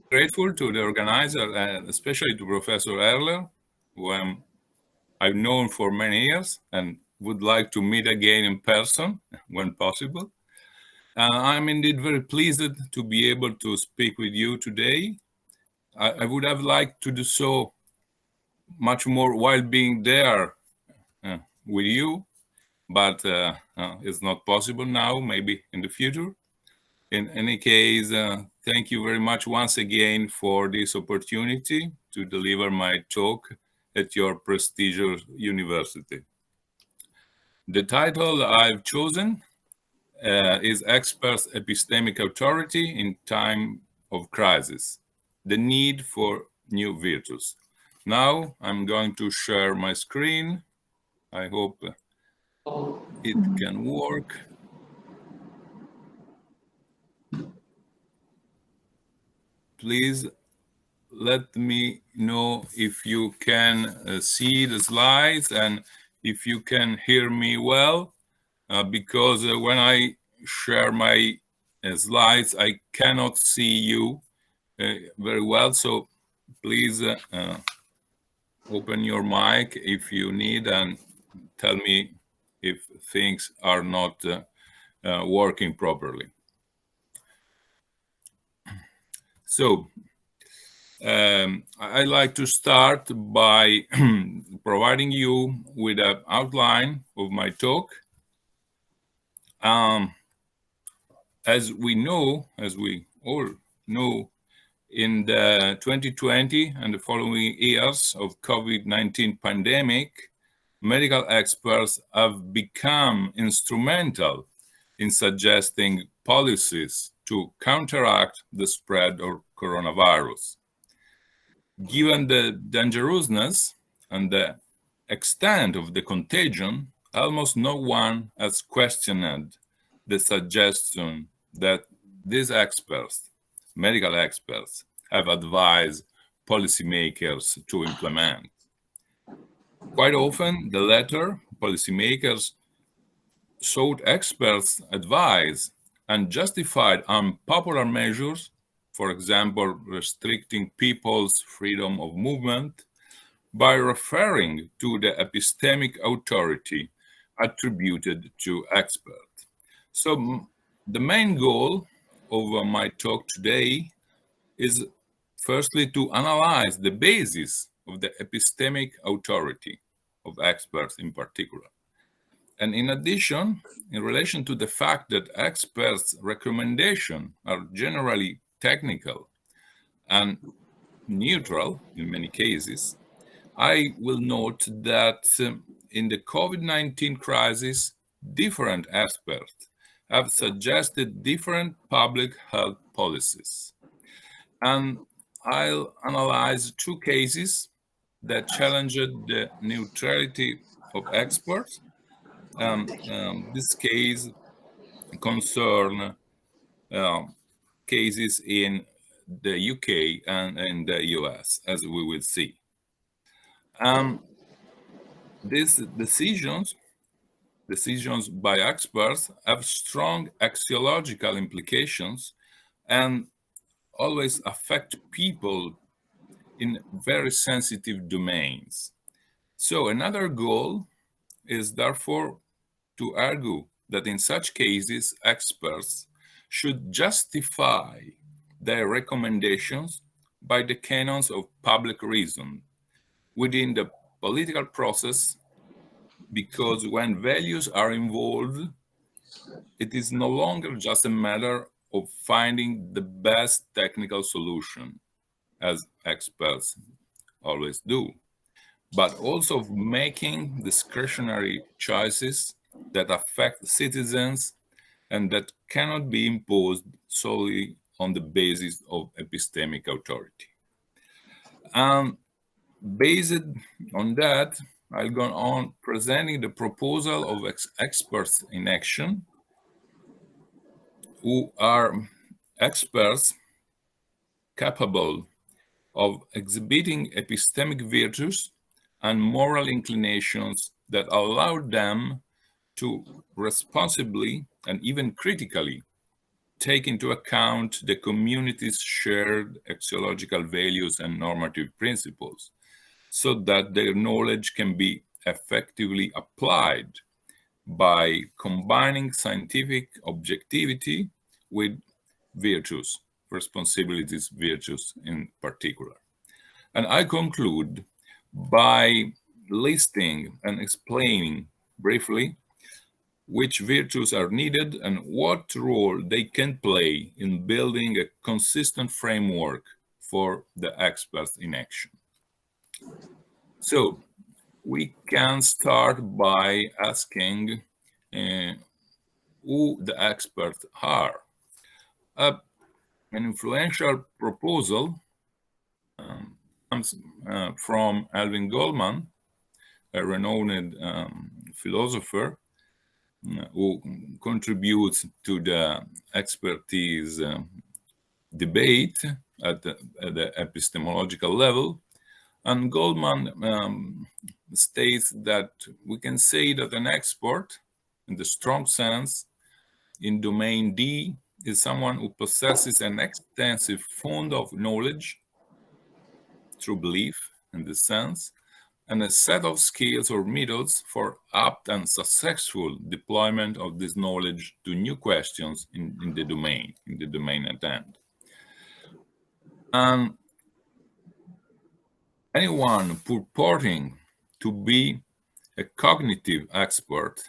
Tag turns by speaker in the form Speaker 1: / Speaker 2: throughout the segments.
Speaker 1: grateful to the organizer, and especially to Professor Erler, who I've known for many years and would like to meet again in person when possible. I'm indeed very pleased to be able to speak with you today. I would have liked to do so much more while being there with you, but it's not possible now, maybe in the future. In any case, thank you very much once again for this opportunity to deliver my talk at your prestigious university. The title I've chosen is Experts' Epistemic Authority in Time of Crisis, the Need for New Virtues. Now I'm going to share my screen. I hope it can work. Please let me know if you can see the slides and if you can hear me well, because when I share my slides, I cannot see you very well. So please open your mic if you need and tell me if things are not working properly. So I'd like to start by providing you with an outline of my talk. As we all know, in the 2020 and the following years of COVID-19 pandemic, medical experts have become instrumental in suggesting policies to counteract the spread of coronavirus. Given the dangerousness and the extent of the contagion, almost no one has questioned the suggestion that these experts, medical experts, have advised policymakers to implement. Quite often, the latter, policymakers, sought experts' advice and justified unpopular measures, for example, restricting people's freedom of movement, by referring to the epistemic authority attributed to experts. So the main goal of my talk today is firstly to analyze the basis of the epistemic authority of experts in particular. And in addition, in relation to the fact that experts' recommendations are generally technical and neutral in many cases, I will note that in the COVID-19 crisis, different experts have suggested different public health policies. And I'll analyze two cases that challenged the neutrality of experts. This case concern cases in the UK and in the US, as we will see. These decisions by experts have strong axiological implications and always affect people in very sensitive domains. So another goal is therefore to argue that in such cases, experts should justify their recommendations by the canons of public reason within the political process, because when values are involved, it is no longer just a matter of finding the best technical solution, as experts always do, but also of making discretionary choices that affect citizens and that cannot be imposed solely on the basis of epistemic authority. Based on that, I'll go on presenting the proposal of experts in action, who are experts capable of exhibiting epistemic virtues and moral inclinations that allow them to responsibly and even critically take into account the community's shared axiological values and normative principles, so that their knowledge can be effectively applied by combining scientific objectivity with virtues, responsibilities, virtues in particular. And I conclude by listing and explaining briefly which virtues are needed and what role they can play in building a consistent framework for the experts in action. So we can start by asking who the experts are. An influential proposal comes from Alvin Goldman, a renowned philosopher who contributes to the expertise debate at the epistemological level. And Goldman states that we can say that an expert, in the strong sense, in domain D, is someone who possesses an extensive fund of knowledge through belief, in this sense, and a set of skills or methods for apt and successful deployment of this knowledge to new questions in the domain at hand. And anyone purporting to be a cognitive expert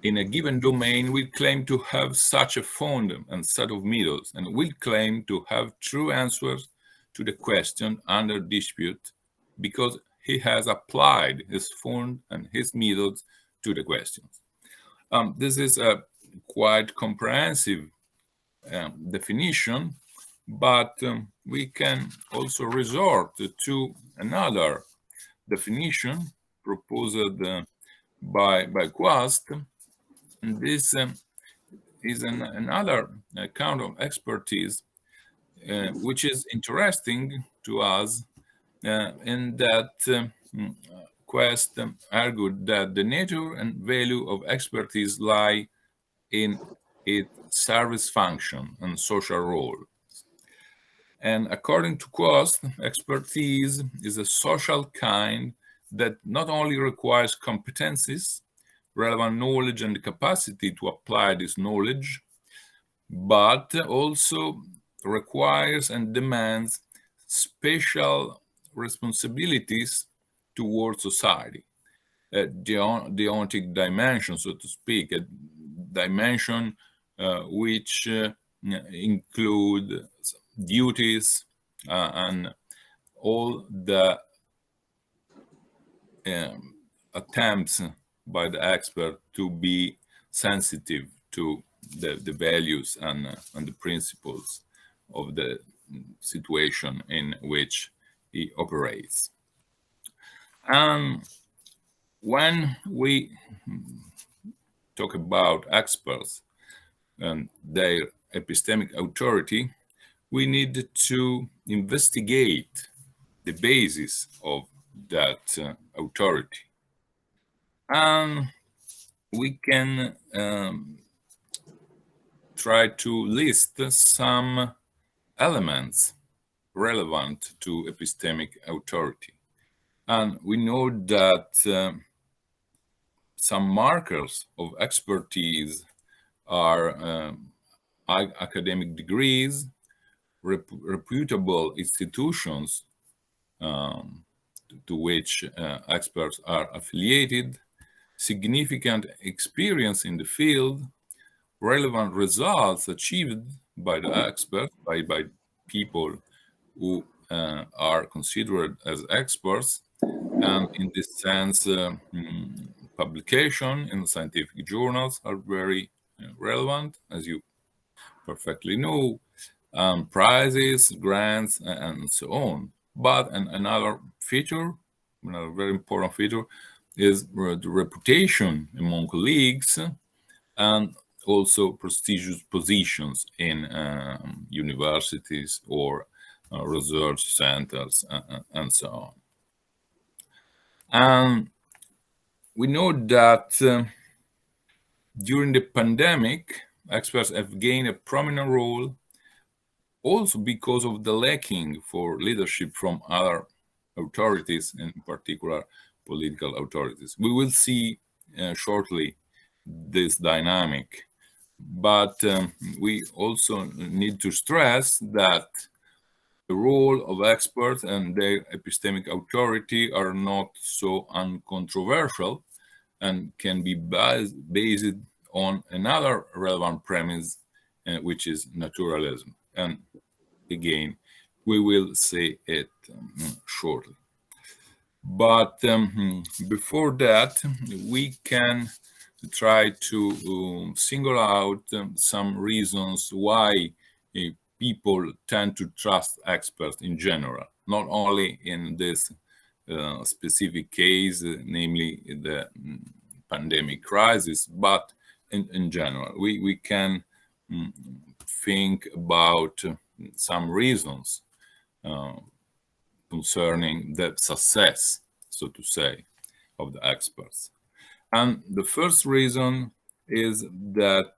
Speaker 1: in a given domain will claim to have such a fund and set of methods, and will claim to have true answers to the question under dispute because he has applied his fund and his methods to the questions. This is a quite comprehensive definition, but we can also resort to another definition proposed by Quast. And this is another kind of expertise which is interesting to us in that Quest argued that the nature and value of expertise lie in its service function and social role. And according to Quast, expertise is a social kind that not only requires competencies, relevant knowledge, and the capacity to apply this knowledge, but also requires and demands special responsibilities towards society, a deontic dimension, so to speak, a dimension which include duties and all the attempts by the expert to be sensitive to the values and the principles of the situation in which he operates. And when we talk about experts and their epistemic authority, we need to investigate the basis of that authority. And we can try to list some elements relevant to epistemic authority. And we know that some markers of expertise are high academic degrees, reputable institutions to which experts are affiliated, significant experience in the field, relevant results achieved by the expert, by people who are considered as experts, and in this sense, publication in scientific journals are very relevant, as you perfectly know, prizes, grants, and so on. But another feature, another very important feature, is the reputation among colleagues and also prestigious positions in universities or research centers and so on. And we know that during the pandemic, experts have gained a prominent role also because of the lacking for leadership from other authorities, in particular political authorities. We will see shortly this dynamic. But we also need to stress that the role of experts and their epistemic authority are not so uncontroversial and can be based on another relevant premise, which is naturalism. And again, we will say it shortly. But before that, we can try to single out some reasons why people tend to trust experts in general, not only in this specific case, namely the pandemic crisis, but in general. We can think about some reasons concerning the success, so to say, of the experts. And the first reason is that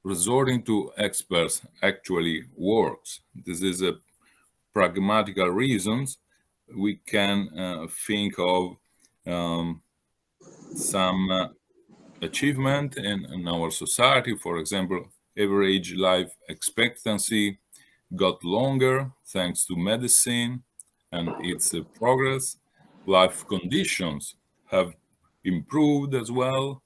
Speaker 1: resorting to experts actually works. This is a pragmatical reasons. We can think of some achievement in our society. For example, average life expectancy got longer thanks to medicine and its progress. Life conditions have improved as well.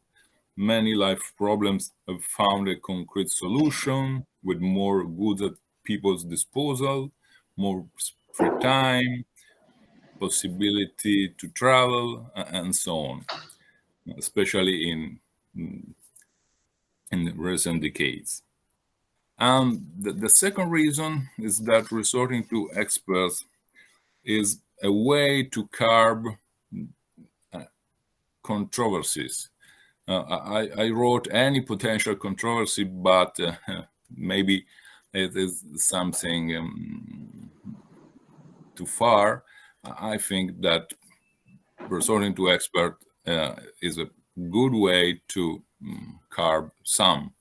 Speaker 1: Many life problems have found a concrete solution with more goods at people's disposal, more free time, possibility to travel, and so on, especially in recent decades. And the second reason is that resorting to experts is a way to curb controversies. I wrote any potential controversy, but maybe it is something too far. I think that resorting to expert is a good way to curb some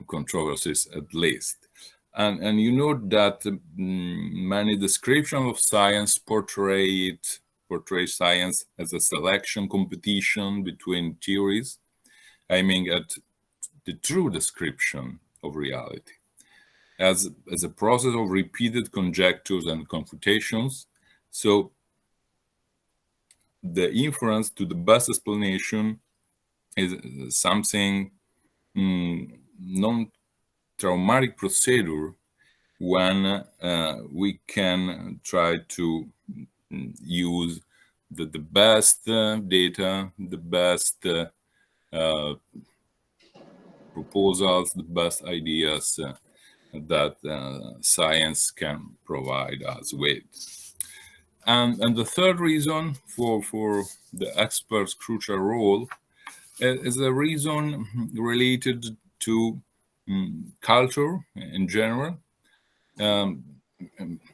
Speaker 1: controversies at least. And you know that many descriptions of science portray science as a selection competition between theories, aiming at the true description of reality, as a process of repeated conjectures and confutations. So the inference to the best explanation is something non-traumatic procedure when we can try to use the best data, the best proposals, the best ideas that science can provide us with. And the third reason for the expert's crucial role is a reason related to culture in general.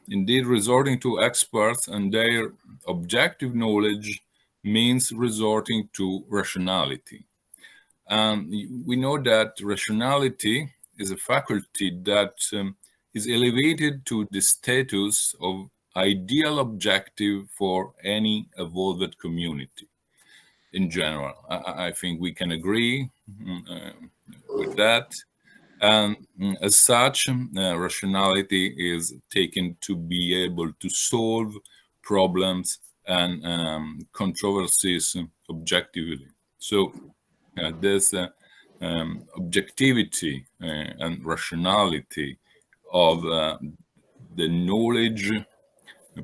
Speaker 1: Indeed, resorting to experts and their objective knowledge means resorting to rationality. We know that rationality is a faculty that is elevated to the status of ideal objective for any evolved community in general. I think we can agree with that. And as such, rationality is taken to be able to solve problems and controversies objectively. So this objectivity and rationality of the knowledge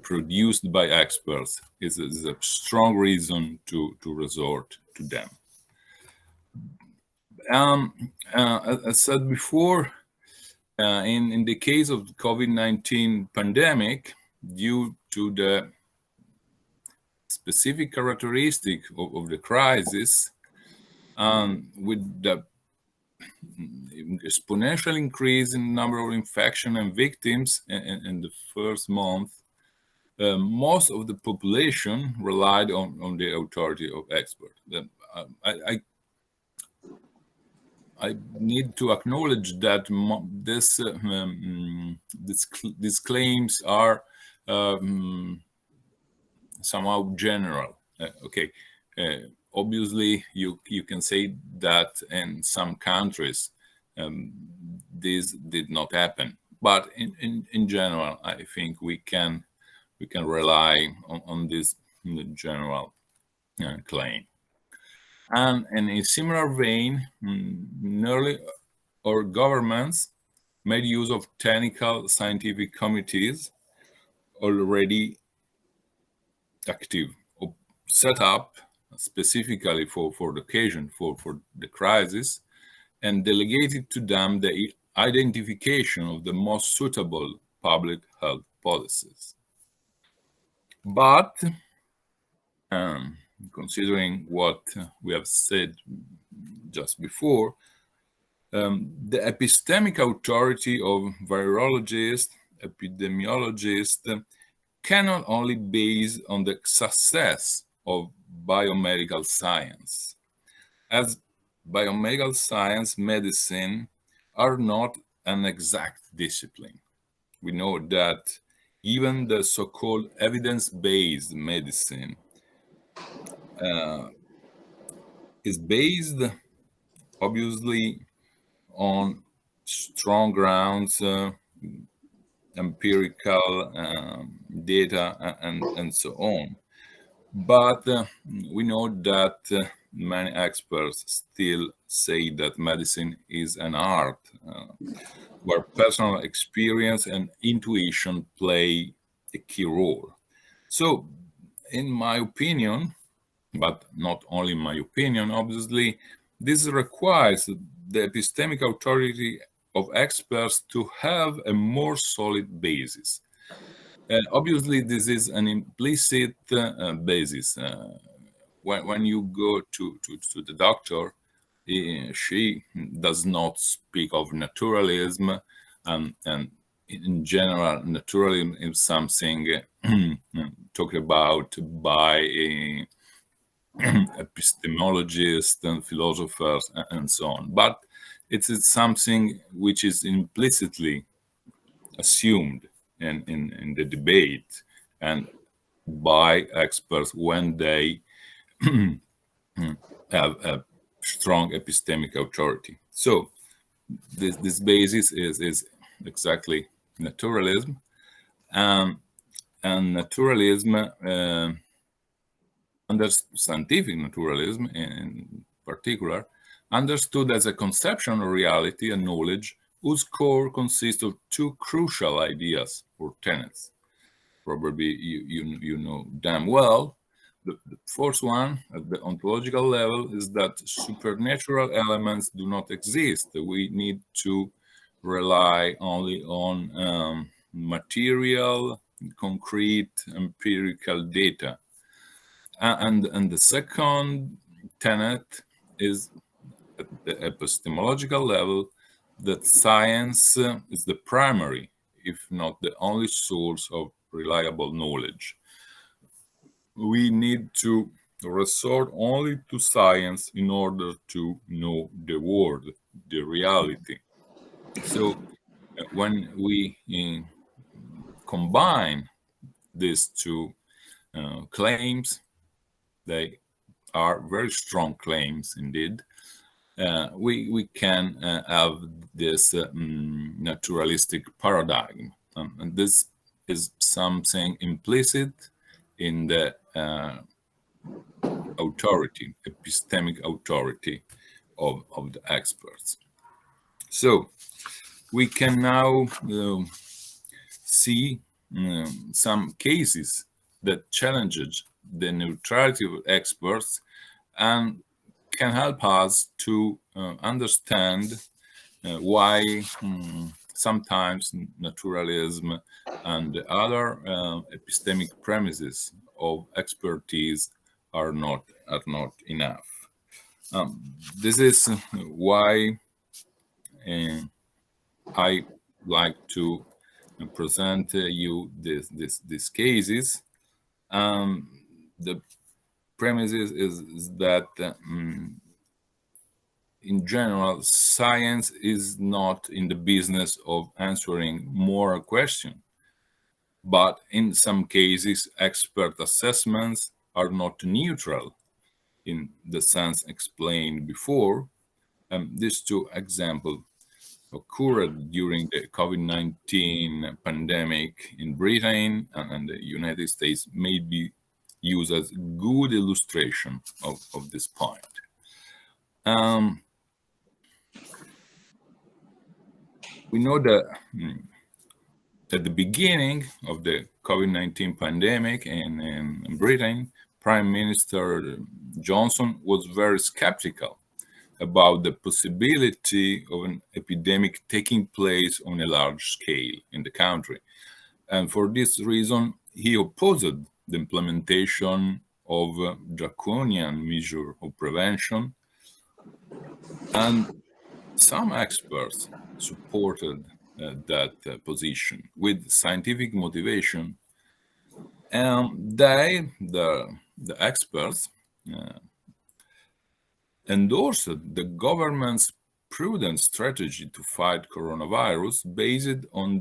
Speaker 1: produced by experts is a strong reason to resort to them. As said before, in the case of the COVID-19 pandemic, due to the specific characteristic of the crisis, with the exponential increase in the number of infection and victims in the first month, most of the population relied on the authority of experts. I need to acknowledge that these claims are somehow general. Okay, obviously you can say that in some countries this did not happen, but in general, I think we can rely on this general claim. And in a similar vein, nearly all governments made use of technical scientific committees already active, or set up specifically for the occasion, for the crisis, and delegated to them the identification of the most suitable public health policies. But considering what we have said just before, the epistemic authority of virologists, epidemiologists, cannot only base on the success of biomedical science, as biomedical science, medicine are not an exact discipline. We know that even the so-called evidence-based medicine is based obviously on strong grounds, empirical data, and so on. But we know that many experts still say that medicine is an art where personal experience and intuition play a key role. So, in my opinion, but not only my opinion, obviously, this requires the epistemic authority of experts to have a more solid basis. Obviously, this is an implicit basis. When you go to the doctor, she does not speak of naturalism, and in general, naturalism is something talked about by epistemologists and philosophers and so on. But it is something which is implicitly assumed in the debate and by experts when they have a strong epistemic authority. So this basis is exactly naturalism, and naturalism, under scientific naturalism in particular, understood as a conception of reality and knowledge whose core consists of two crucial ideas or tenets. Probably you know damn well. The first one, at the ontological level, is that supernatural elements do not exist. We need to rely only on material, concrete, empirical data. And the second tenet is at the epistemological level that science is the primary, if not the only source of reliable knowledge. We need to resort only to science in order to know the world, the reality. So when we combine these two claims, they are very strong claims indeed. We can have this naturalistic paradigm, and this is something implicit in the authority, epistemic authority of the experts. So we can now see some cases that challenges the neutrality of experts and can help us to understand why sometimes naturalism and the other epistemic premises of expertise are not enough. This is why I like to present you these cases. The premise is that in general, science is not in the business of answering moral questions, but in some cases, expert assessments are not neutral in the sense explained before. These two examples occurred during the COVID-19 pandemic in Britain and the United States may be used as good illustration of this point. We know that at the beginning of the COVID-19 pandemic in Britain, Prime Minister Johnson was very skeptical about the possibility of an epidemic taking place on a large scale in the country. And for this reason, he opposed the implementation of draconian measures of prevention. And some experts supported that position with scientific motivation. And the experts, endorsed the government's prudent strategy to fight coronavirus based on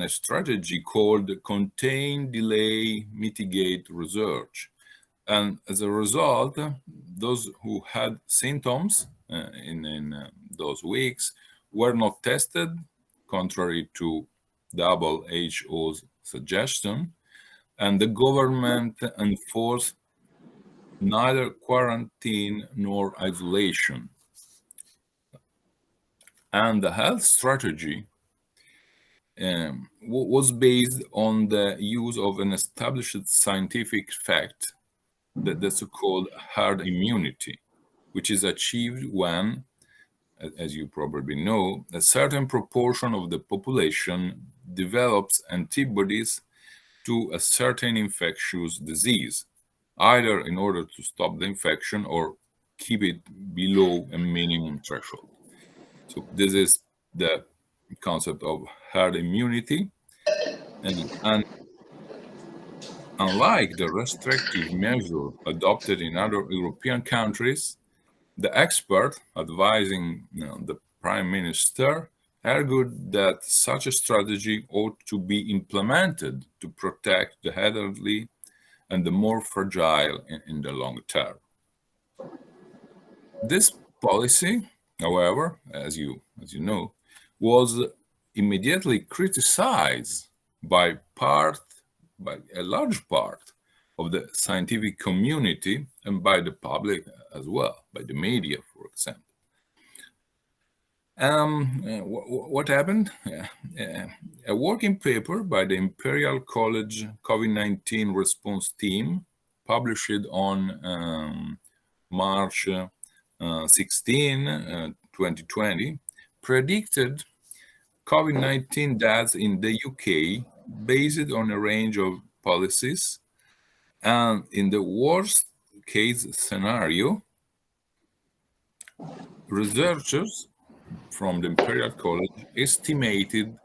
Speaker 1: a strategy called contain, delay, mitigate research. And as a result, those who had symptoms in those weeks were not tested, contrary to WHO's suggestion, and the government enforced neither quarantine nor isolation. And the health strategy was based on the use of an established scientific fact, the so-called herd immunity, which is achieved when, as you probably know, a certain proportion of the population develops antibodies to a certain infectious disease, either in order to stop the infection or keep it below a minimum threshold. So this is the concept of herd immunity. And unlike the restrictive measure adopted in other European countries, the expert advising the Prime Minister argued that such a strategy ought to be implemented to protect the elderly and the more fragile in the long term. This policy, however, as you know, was immediately criticized by a large part of the scientific community and by the public as well, by the media, for example. What happened? A working paper by the Imperial College COVID-19 response team, published on March 16, 2020, predicted COVID-19 deaths in the UK based on a range of policies. And in the worst case scenario, researchers from the Imperial College estimated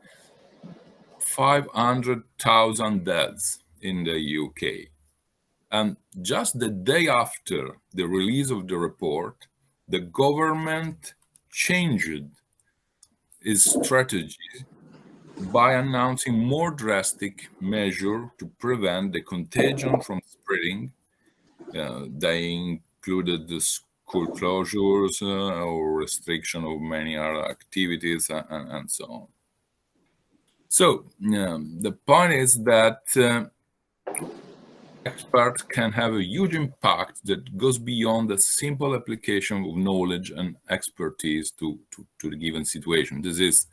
Speaker 1: 500,000 deaths in the UK. And just the day after the release of the report, the government changed its strategy by announcing more drastic measures to prevent the contagion from spreading. They included the school closures or restriction of many other activities and so on. So the point is that experts can have a huge impact that goes beyond the simple application of knowledge and expertise to the given situation. This is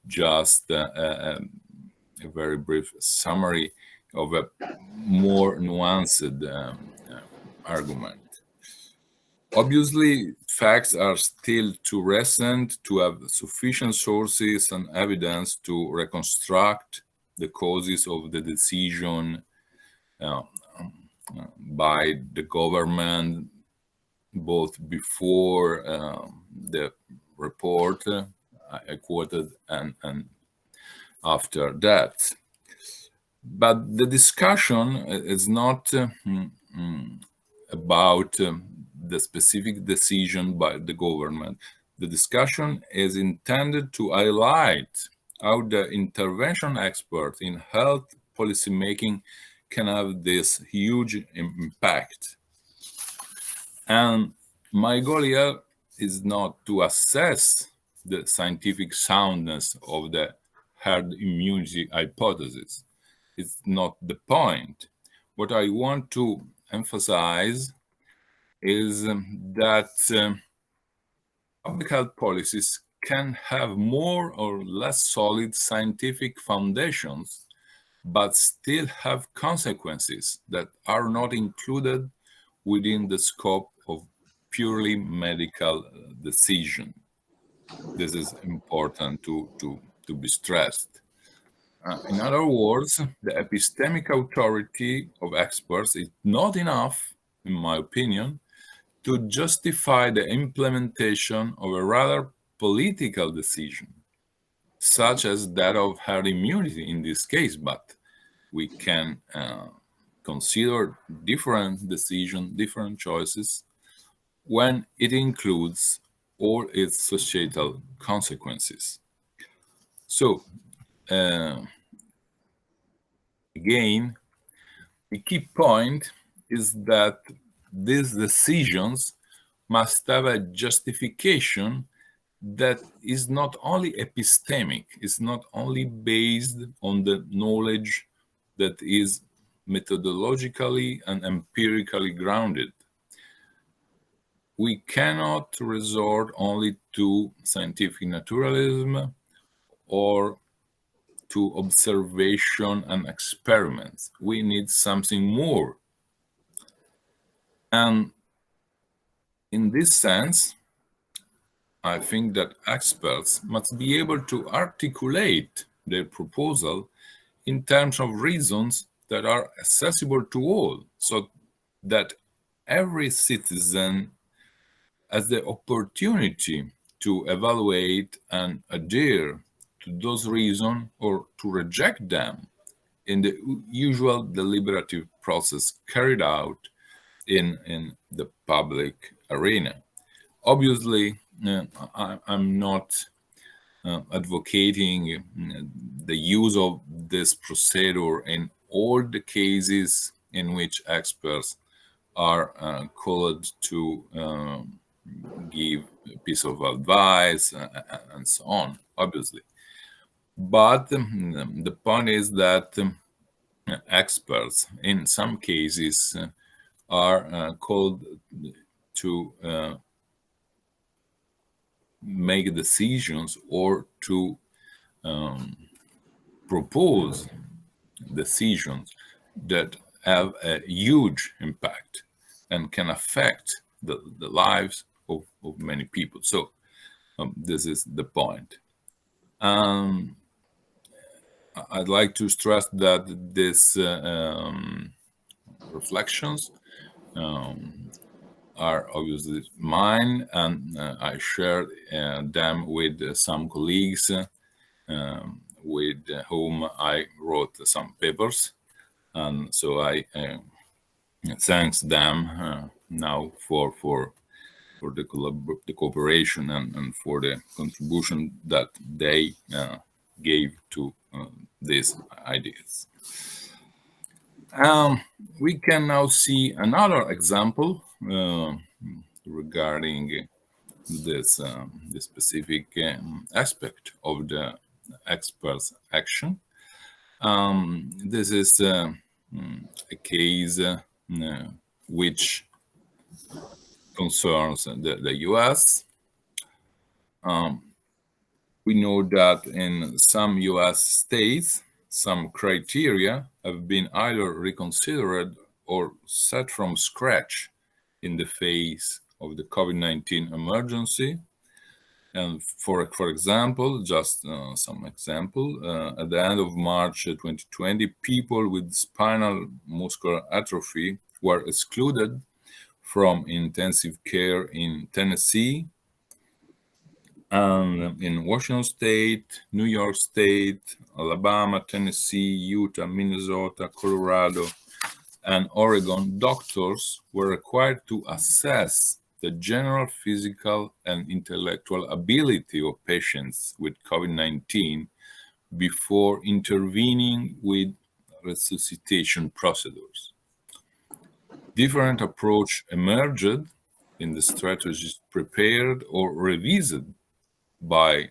Speaker 1: just a very brief summary of a more nuanced argument. Obviously, facts are still too recent to have sufficient sources and evidence to reconstruct the causes of the decision by the government, both before the report I quoted and after that. But the discussion is not about the specific decision by the government. The discussion is intended to highlight how the intervention expert in health policymaking can have this huge impact. And my goal here is not to assess the scientific soundness of the herd immunity hypothesis. It's not the point. What I want to emphasize is that public health policies can have more or less solid scientific foundations, but still have consequences that are not included within the scope of purely medical decision. This is important to be stressed. In other words, the epistemic authority of experts is not enough, in my opinion, to justify the implementation of a rather political decision, such as that of herd immunity in this case, but we can consider different decisions, different choices, when it includes all its societal consequences. So, again, the key point is that these decisions must have a justification that is not only epistemic, is not only based on the knowledge that is methodologically and empirically grounded. We cannot resort only to scientific naturalism or to observation and experiments. We need something more. And in this sense, I think that experts must be able to articulate their proposal in terms of reasons that are accessible to all, so that every citizen has the opportunity to evaluate and adhere to those reasons or to reject them in the usual deliberative process carried out in the public arena. Obviously, I'm not advocating the use of this procedure in all the cases in which experts are called to give a piece of advice and so on, obviously. But the point is that experts, in some cases, are called to make decisions or to propose decisions that have a huge impact and can affect the lives of many people. So this is the point. I'd like to stress that these reflections are obviously mine, and I shared them with some colleagues with whom I wrote some papers. And so I thanks them now for the cooperation and for the contribution that they gave to these ideas. We can now see another example regarding this specific aspect of the expert's action. This is a case which concerns the US. We know that in some US states, some criteria have been either reconsidered or set from scratch in the face of the COVID-19 emergency. And for example, just some example, at the end of March 2020, people with spinal muscular atrophy were excluded from intensive care in Tennessee, and in Washington State, New York State, Alabama, Tennessee, Utah, Minnesota, Colorado, and Oregon, doctors were required to assess the general physical and intellectual ability of patients with COVID-19 before intervening with resuscitation procedures. Different approach emerged in the strategies prepared or revised by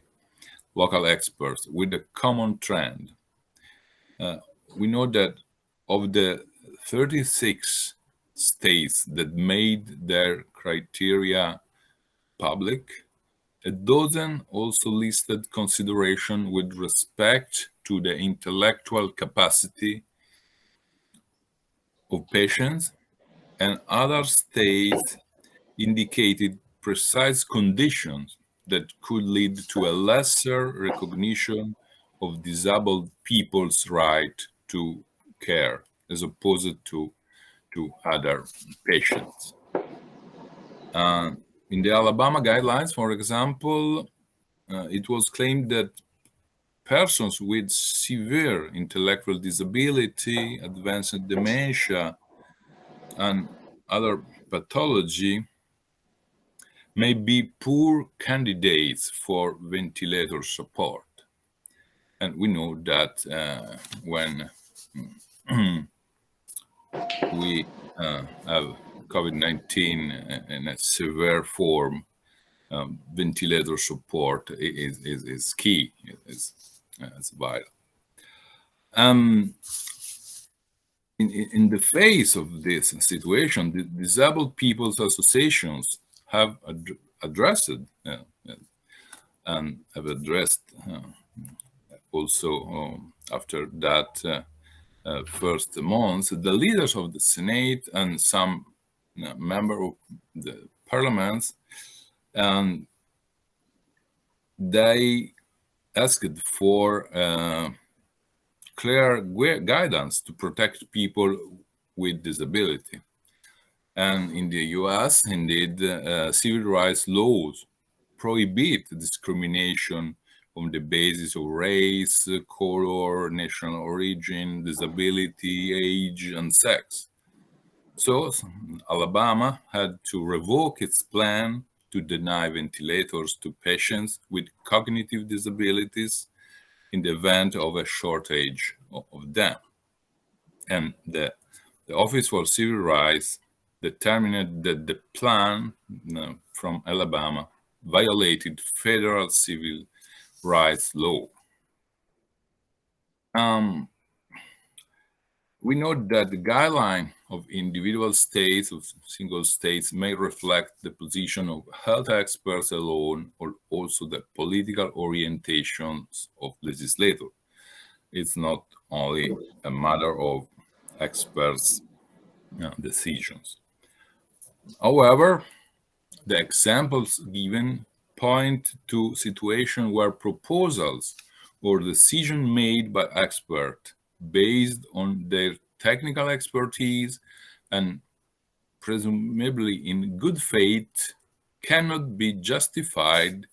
Speaker 1: local experts with a common trend. We know that of the 36 states that made their criteria public, a dozen also listed consideration with respect to the intellectual capacity of patients, and other states indicated precise conditions that could lead to a lesser recognition of disabled people's right to care as opposed to other patients. In the Alabama guidelines, for example, it was claimed that persons with severe intellectual disability, advanced dementia, and other pathology may be poor candidates for ventilator support. And we know that when we have COVID-19 in a severe form, ventilator support is key, is vital. In the face of this situation, the disabled people's associations have addressed and have addressed also after that first month, the leaders of the Senate and some member of the parliaments, and they asked for clear guidance to protect people with disability. And in the US, indeed, civil rights laws prohibit discrimination on the basis of race, color, national origin, disability, age, and sex. So Alabama had to revoke its plan to deny ventilators to patients with cognitive disabilities in the event of a shortage of them. And the Office for Civil Rights determined that the plan from Alabama violated federal civil rights law. We know that the guideline of individual states, of single states, may reflect the position of health experts alone, or also the political orientations of legislators. It's not only a matter of experts' decisions. However, the examples given point to situations where proposals or decisions made by experts based on their technical expertise and presumably in good faith cannot be justified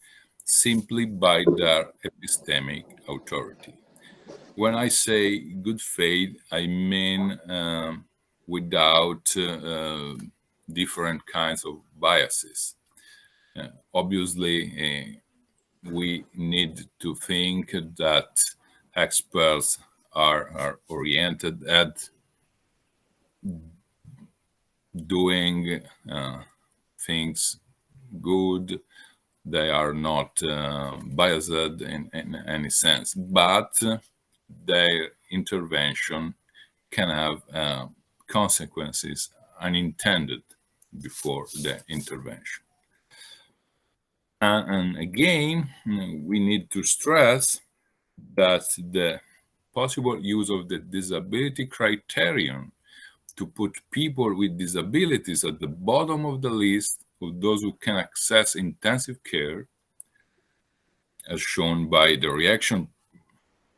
Speaker 1: simply by their epistemic authority. When I say good faith, I mean without different kinds of biases. Obviously, we need to think that experts are oriented at doing things good. They are not biased in any sense, but their intervention can have consequences unintended before the intervention. And again, we need to stress that the possible use of the disability criterion to put people with disabilities at the bottom of the list of those who can access intensive care, as shown by the reaction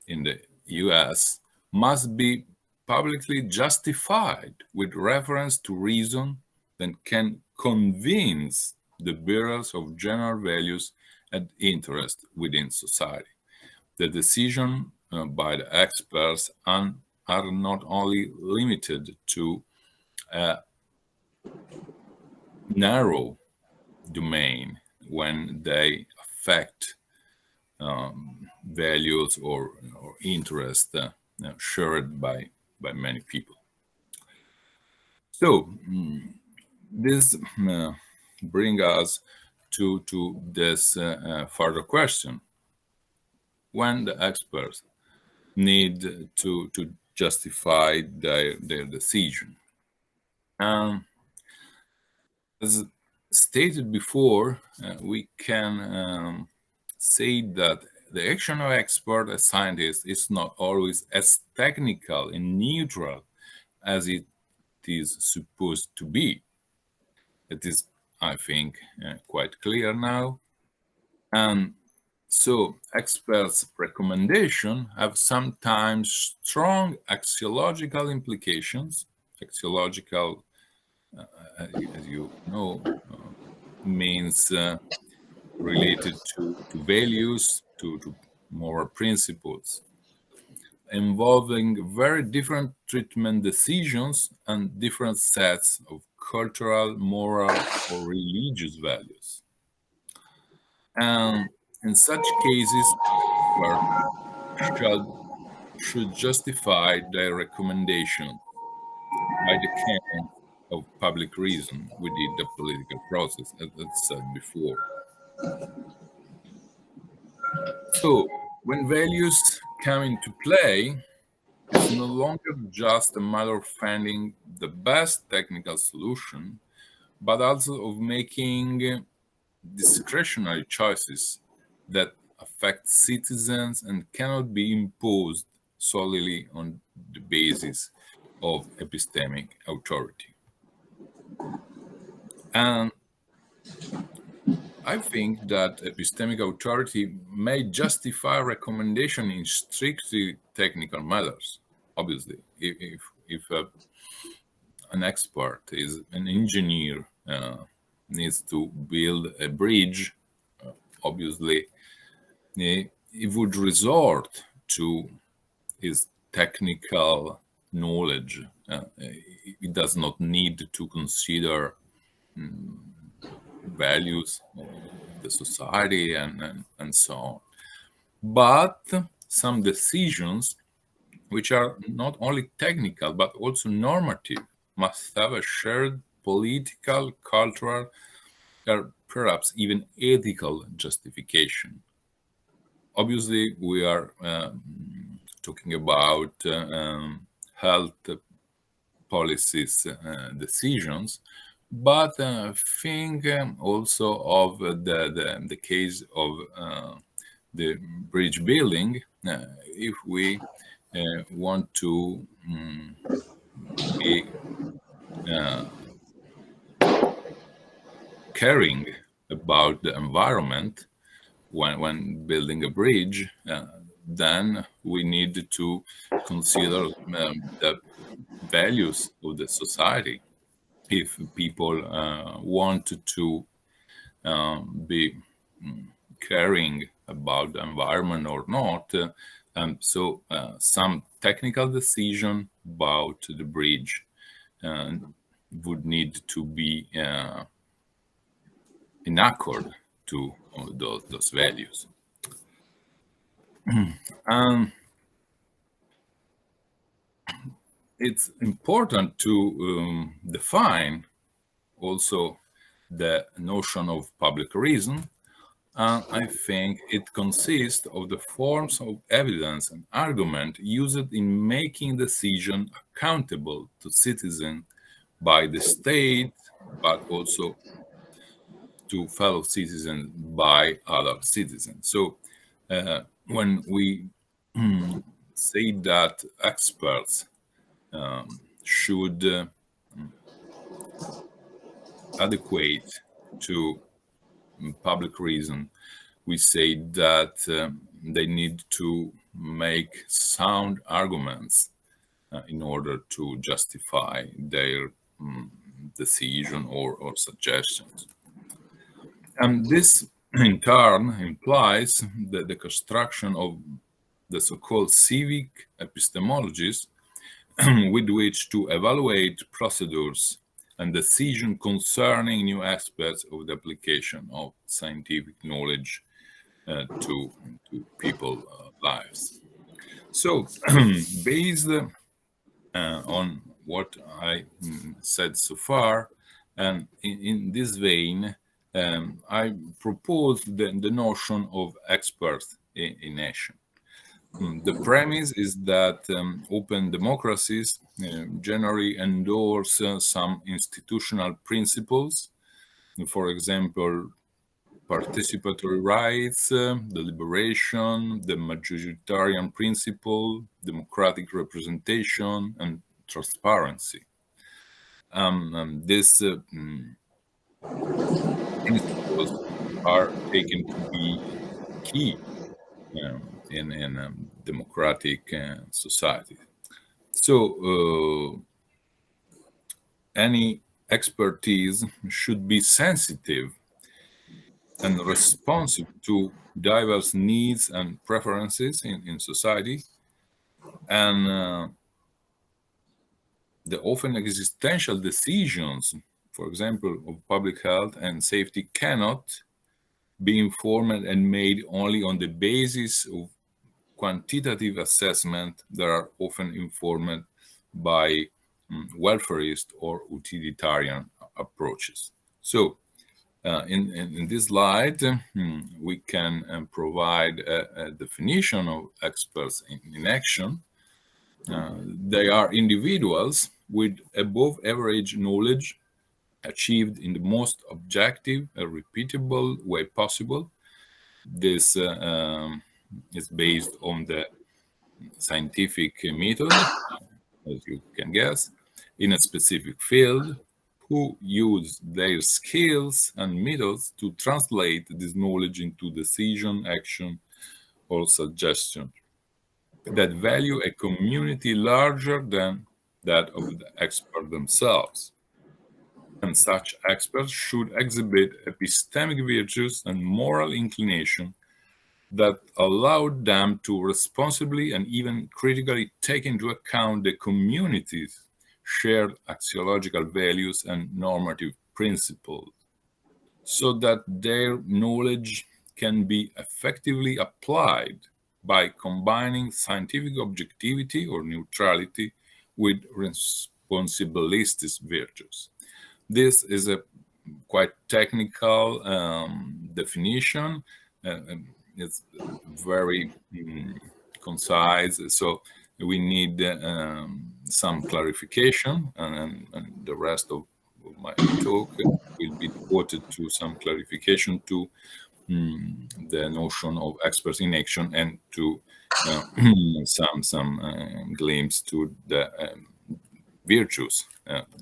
Speaker 1: in the US, must be publicly justified with reference to reason that can convince the bearers of general values and interest within society. The decision by the experts are not only limited to a narrow domain when they affect values or interest shared by many people. So this brings us to this further question: when the experts need to justify their decision. As stated before, we can say that the action of expert as scientist is not always as technical and neutral as it is supposed to be. It is, I think, quite clear now. And so experts' recommendations have sometimes strong axiological implications. Axiological, as you know, means related to values, to moral principles, involving very different treatment decisions and different sets of cultural, moral, or religious values. And in such cases, experts should justify their recommendation by the canons of public reason within the political process, as I said before. So, when values come into play, it's no longer just a matter of finding the best technical solution, but also of making discretionary choices that affect citizens and cannot be imposed solely on the basis of epistemic authority. And I think that epistemic authority may justify recommendation in strictly technical matters. Obviously, if an expert is an engineer, needs to build a bridge, obviously, he would resort to his technical knowledge. He does not need to consider values of the society and so on. But some decisions, which are not only technical but also normative, must have a shared political, cultural, or perhaps even ethical justification. Obviously, we are talking about health policies decisions, but think also of the case of the bridge building. If we want to be caring about the environment when building a bridge, then we need to consider the values of the society. If people want to be caring about the environment or not. So some technical decision about the bridge would need to be in accord to those values. It's important to define also the notion of public reason. I think it consists of the forms of evidence and argument used in making decision accountable to citizens by the state, but also to fellow citizens by other citizens. So when we say that experts should adequate to public reason, we say that they need to make sound arguments in order to justify their decision or suggestions. And this in turn implies that the construction of the so-called civic epistemologies with which to evaluate procedures and decisions concerning new aspects of the application of scientific knowledge to people's lives. So, based on what I said so far, and in this vein, I propose the notion of experts in action. The premise is that open democracies generally endorse some institutional principles, for example, participatory rights, deliberation, the majoritarian principle, democratic representation, and transparency. These principles are taken to be key in democratic society. So, any expertise should be sensitive and responsive to diverse needs and preferences in society, and the often existential decisions, for example, of public health and safety, cannot be informed and made only on the basis of quantitative assessment that are often informed by welfarist or utilitarian approaches. So, in this slide, we can provide a definition of experts in action. They are individuals with above average knowledge achieved in the most objective and repeatable way possible. This is based on the scientific method, as you can guess, in a specific field, who use their skills and methods to translate this knowledge into decision, action, or suggestion that value a community larger than that of the expert themselves. And such experts should exhibit epistemic virtues and moral inclination that allowed them to responsibly and even critically take into account the community's shared axiological values and normative principles, so that their knowledge can be effectively applied by combining scientific objectivity or neutrality with responsibilistic virtues. This is a quite technical definition. It's very concise, so we need some clarification, and the rest of my talk will be devoted to some clarification to the notion of experts in action and to some glimpse to the virtues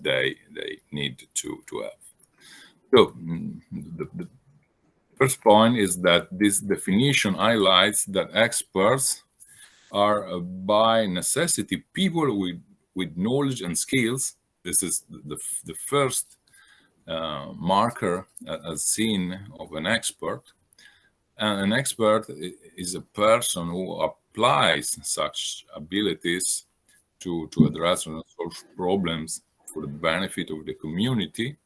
Speaker 1: they need to have. So the first point is that this definition highlights that experts are by necessity people with knowledge and skills. This is the first marker as seen of an expert. And an expert is a person who applies such abilities to address and solve problems for the benefit of the community.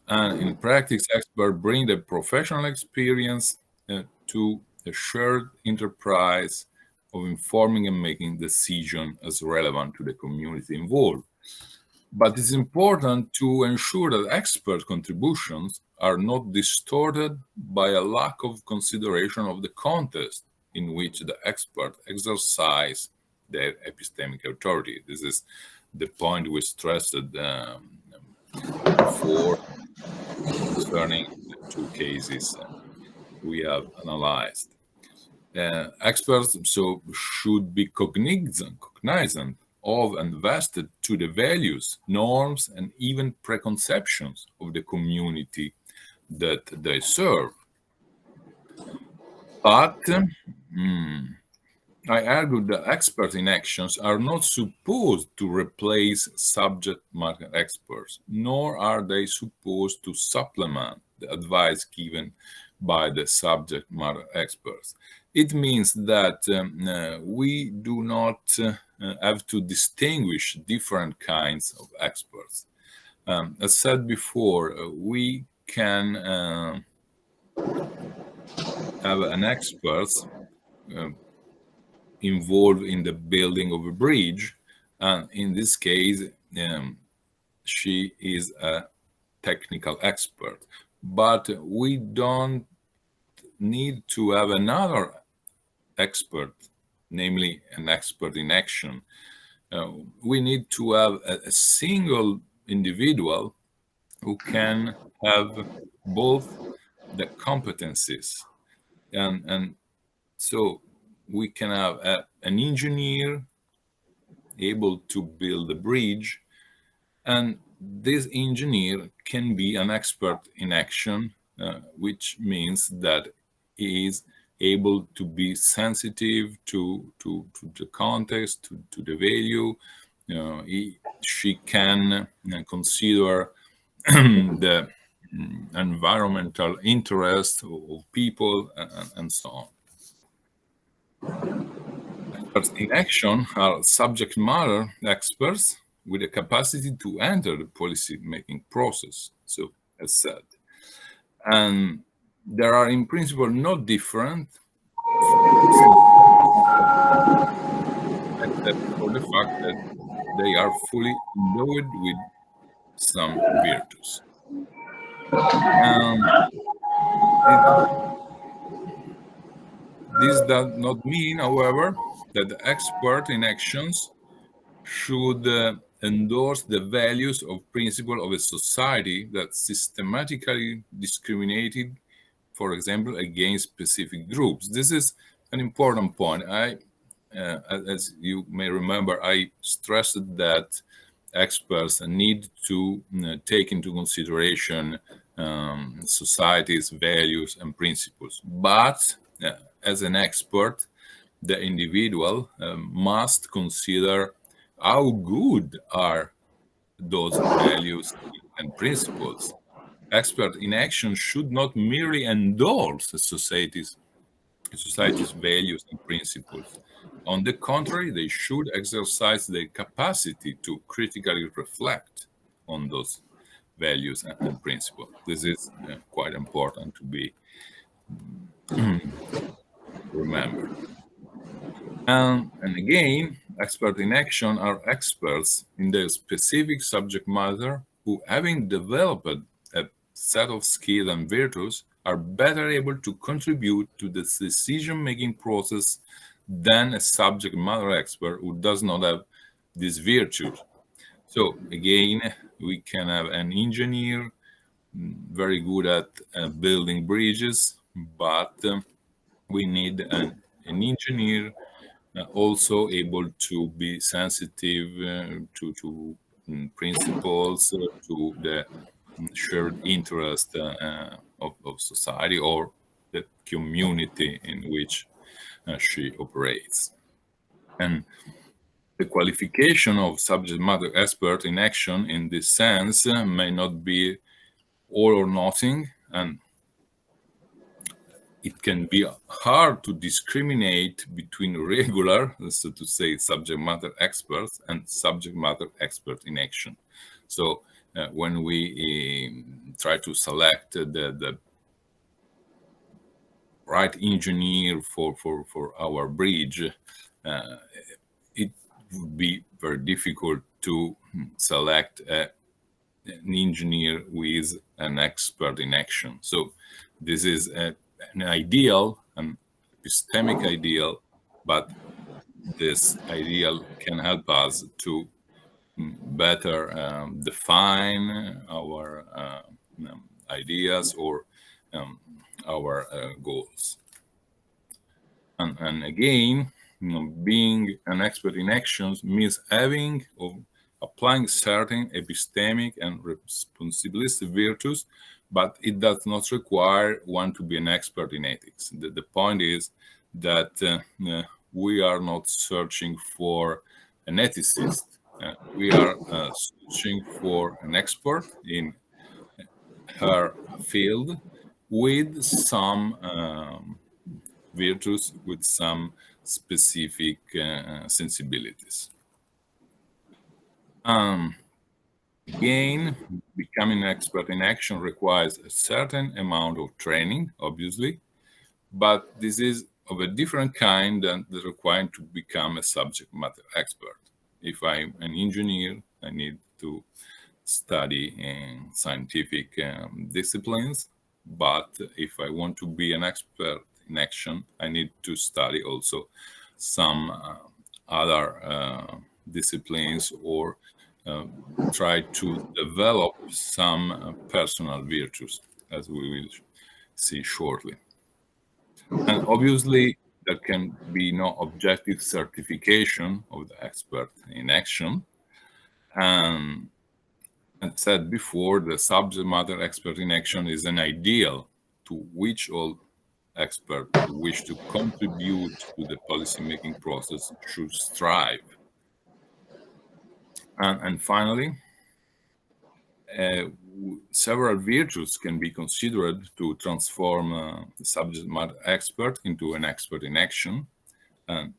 Speaker 1: And in practice, experts bring the professional experience to a shared enterprise of informing and making decisions as relevant to the community involved. But it's important to ensure that expert contributions are not distorted by a lack of consideration of the context in which the expert exercise their epistemic authority. This is the point we stressed before concerning the two cases we have analyzed. Experts so should be cognizant of and vested to the values, norms, and even preconceptions of the community that they serve. But I argue that experts in actions are not supposed to replace subject matter experts, nor are they supposed to supplement the advice given by the subject matter experts. It means that we do not have to distinguish different kinds of experts. As said before, we can have an expert involved in the building of a bridge, and in this case, she is a technical expert. But we don't need to have another expert, namely an expert in action. We need to have a single individual who can have both the competencies. And so we can have an engineer able to build a bridge, and this engineer can be an expert in action, which means that he is able to be sensitive to the context, to the value. She can consider the environmental interest of people, and so on. Experts in action are subject matter experts with a capacity to enter the policy making process. So, as said, and there are in principle no different, except for the fact that they are fully endowed with some virtues. This does not mean, however, that the expert in actions should endorse the values of principle of a society that systematically discriminated, for example, against specific groups. This is an important point. As you may remember, I stressed that experts need to take into consideration society's values and principles. But as an expert, the individual must consider how good are those values and principles. Expert in action should not merely endorse society's values and principles. On the contrary, they should exercise their capacity to critically reflect on those values and principles. This is quite important to be remembered. And again, experts in action are experts in their specific subject matter who, having developed a set of skills and virtues, are better able to contribute to the decision-making process than a subject matter expert who does not have these virtues. So again, we can have an engineer very good at building bridges, but we need an engineer also able to be sensitive to principles, to the shared interest of society or the community in which she operates. And the qualification of subject matter expert in action in this sense may not be all or nothing, and it can be hard to discriminate between regular, so to say, subject matter experts and subject matter expert in action. So when we try to select the right engineer for our bridge, it would be very difficult to select an engineer who is an expert in action. So this is an ideal, an epistemic ideal, but this ideal can help us to better define our ideas or our goals. And again, being an expert in actions means having or applying certain epistemic and responsibility virtues, but it does not require one to be an expert in ethics. The point is that we are not searching for an ethicist. We are searching for an expert in her field with some virtues, with some specific sensibilities. Again, becoming an expert in action requires a certain amount of training, obviously, but this is of a different kind than the required to become a subject matter expert. If I'm an engineer, I need to study in scientific disciplines, but if I want to be an expert in action, I need to study also some other disciplines, or try to develop some personal virtues, as we will see shortly. And obviously, there can be no objective certification of the expert in action. And as said before, the subject matter expert in action is an ideal to which all experts who wish to contribute to the policymaking process should strive. And finally, several virtues can be considered to transform the subject matter expert into an expert in action. And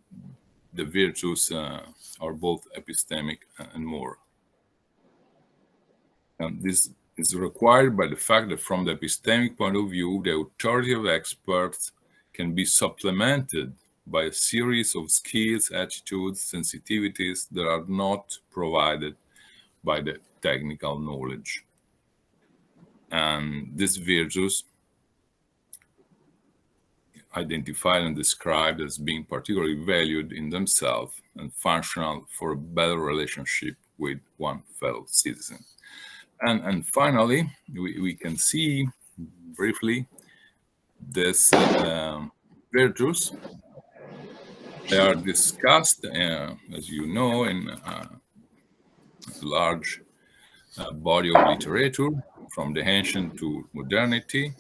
Speaker 1: the virtues are both epistemic and moral. And this is required by the fact that from the epistemic point of view, the authority of experts can be supplemented by a series of skills, attitudes, sensitivities that are not provided by the technical knowledge. And these virtues identified and described as being particularly valued in themselves and functional for a better relationship with one fellow citizen. And finally, we can see briefly these virtues. They are discussed, as you know, in a large body of literature from the ancient to modernity.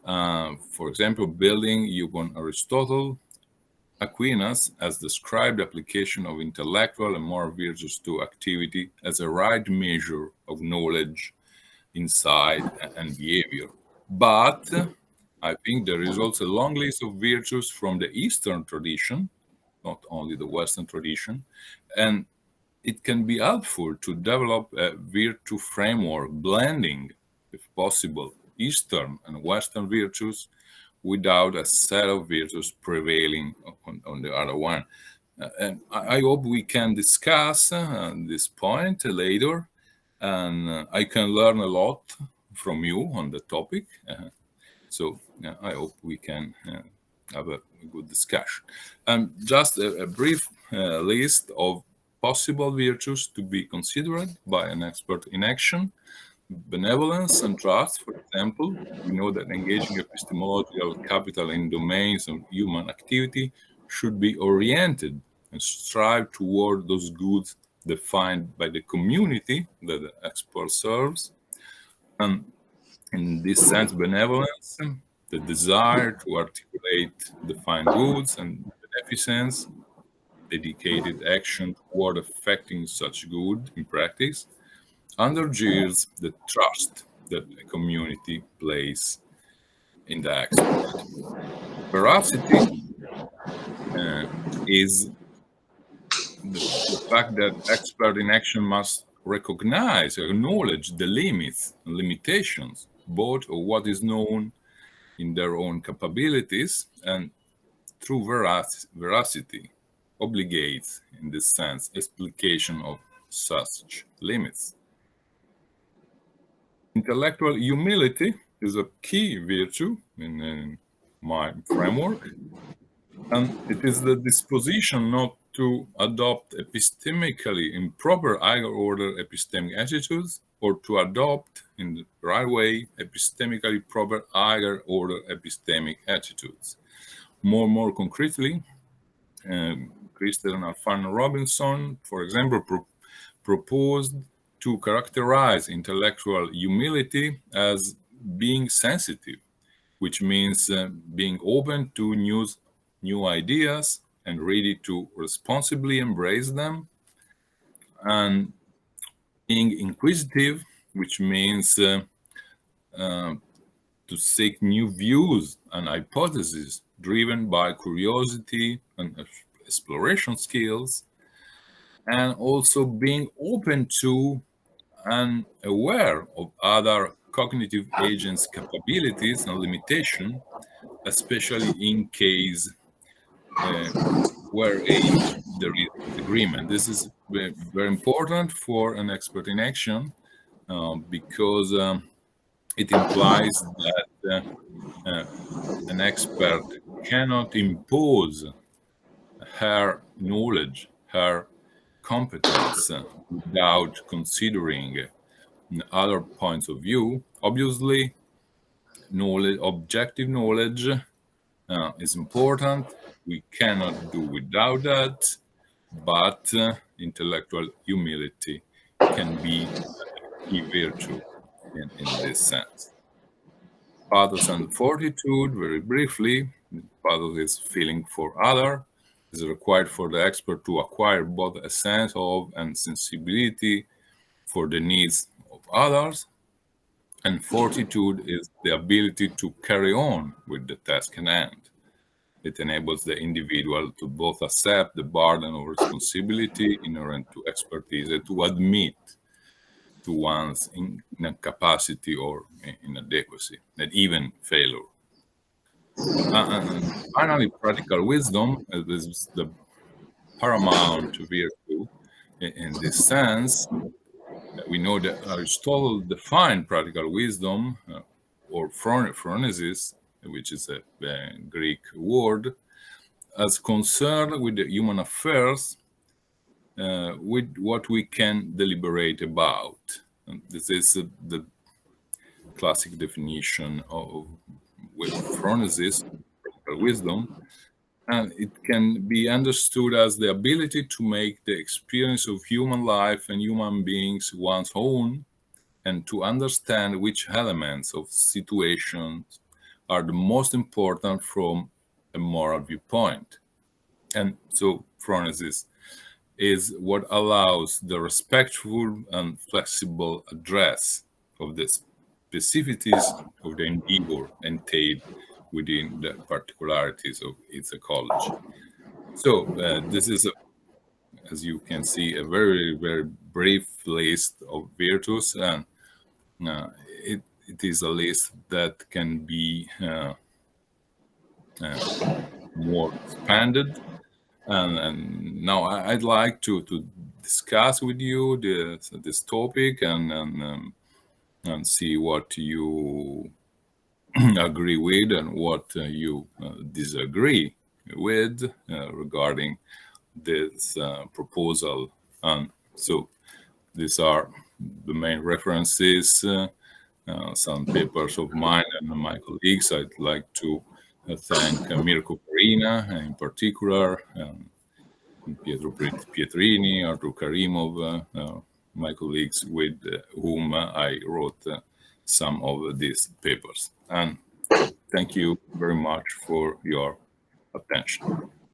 Speaker 1: For example, building upon Aristotle, Aquinas has described the application of intellectual and moral virtues to activity as a right measure of knowledge, insight, and behavior. But I think there is also a long list of virtues from the Eastern tradition, not only the Western tradition, and it can be helpful to develop a virtue framework blending, if possible, Eastern and Western virtues without a set of virtues prevailing on the other one. And I hope we can discuss this point later, and I can learn a lot from you on the topic. So I hope we can have a good discussion. Just a brief list of possible virtues to be considered by an expert in action. Benevolence and trust, for example. We know that engaging epistemological capital in domains of human activity should be oriented and strive toward those goods defined by the community that the expert serves. And in this sense, benevolence, the desire to articulate defined goods, and beneficence, dedicated action toward affecting such good in practice, undergirds the trust that a community places in the expert. Veracity is the fact that expert in action must recognize, acknowledge the limits and limitations, both of what is known in their own capabilities, and through veracity obligates, in this sense, explication of such limits. Intellectual humility is a key virtue in my framework, and it is the disposition not to adopt epistemically improper higher order epistemic attitudes, or to adopt in the right way epistemically proper higher order epistemic attitudes. More concretely, Christel and Alfano Robinson, for example, proposed to characterize intellectual humility as being sensitive, which means being open to new ideas and ready to responsibly embrace them, and being inquisitive, which means to seek new views and hypotheses driven by curiosity and exploration skills, and also being open to and aware of other cognitive agents' capabilities and limitation, especially in case where there is disagreement. This is very, very important for an expert in action because it implies that an expert cannot impose her knowledge, her competence without considering other points of view. Obviously, objective knowledge is important. We cannot do without that, but intellectual humility can be a key virtue in this sense. Pathos and fortitude, very briefly. Pathos is feeling for other. It is required for the expert to acquire both a sense of and sensibility for the needs of others. And fortitude is the ability to carry on with the task in hand. It enables the individual to both accept the burden of responsibility inherent to expertise and to admit to one's incapacity or inadequacy, and even failure. And finally, practical wisdom is the paramount virtue in this sense. We know that Aristotle defined practical wisdom or phronesis, which is a Greek word, as concerned with the human affairs, with what we can deliberate about. And this is the classic definition of phronesis, practical wisdom, and it can be understood as the ability to make the experience of human life and human beings one's own, and to understand which elements of situations are the most important from a moral viewpoint. And so phronesis is what allows the respectful and flexible address of the specificities of the endeavor entailed within the particularities of its ecology. So this is, as you can see, a very, very brief list of virtues, and it is a list that can be more expanded. And now I'd like to discuss with you this topic and see what you agree with and what you disagree with regarding this proposal. And so these are the main references, some papers of mine and my colleagues. I'd like to thank Mirko Farina in particular, Pietro Pietrini, Artur Karimov, my colleagues with whom I wrote some of these papers. And thank you very much for your attention.